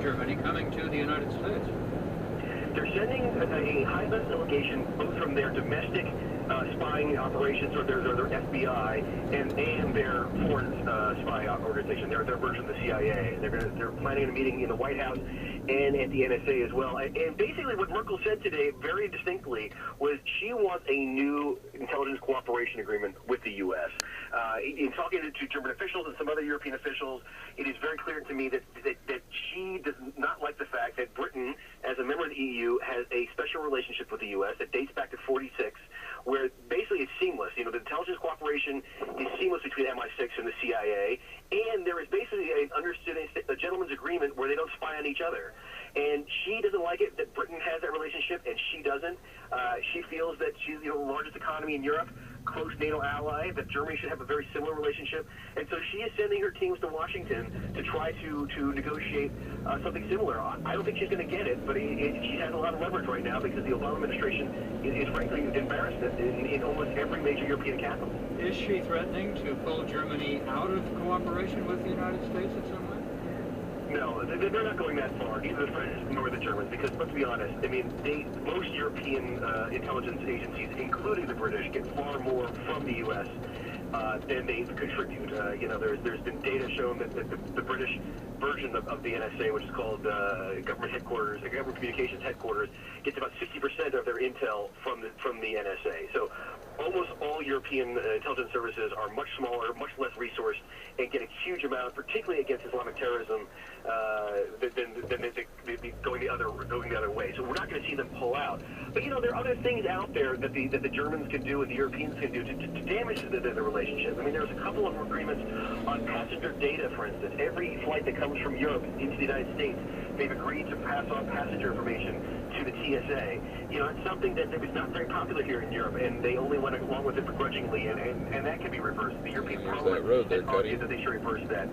Germany coming to the United States? They're sending a high-level delegation both from their domestic spying operations, or their FBI, and their foreign spy organization, their version of the CIA. They're planning a meeting in the White House and at the NSA as well. And basically what Merkel said today very distinctly was she wants a new intelligence cooperation agreement with the U.S. In talking to German officials and some other European officials, it is very clear to me that she does not like the fact that Britain, as a member of the EU, has a special relationship with the U.S. that dates back to '46, where basically it's seamless. You know, the intelligence cooperation is seamless between MI6 and the CIA, and there is basically a gentleman's agreement where they don't spy on each other. And she doesn't like it that Britain has that relationship, and she doesn't. She feels that she's the largest economy in Europe, close NATO ally, that Germany should have a very similar relationship. And so she is sending her teams to Washington to try to negotiate something similar. I don't think she's going to get it, but she has a lot of leverage right now because the Obama administration is frankly embarrassed in almost every major European capital. Is she threatening to pull Germany out of cooperation with the United States in some way? No, they're not going that far, neither the French nor the Germans, because let's be honest, I mean, most European intelligence agencies, including the British, get far more from the U.S. Than they contribute. You know, there's been data shown that the British version of the NSA, which is called government headquarters, government communications headquarters, gets about 60% of their intel from the NSA. So almost all European intelligence services are much smaller, much less resourced, and get a huge amount, particularly against Islamic terrorism, than they going the other way. So we're not going to see them pull out. But you know, there are other things out there that the Germans can do and the Europeans can do to damage the relationship. I mean, there's a couple of agreements on passenger data, for instance. Every flight that comes from Europe into the United States, they've agreed to pass on passenger information to the TSA. You know, it's something that was not very popular here in Europe, and they only went along with it begrudgingly, and that can be reversed. The European Parliament has argued that they should reverse that.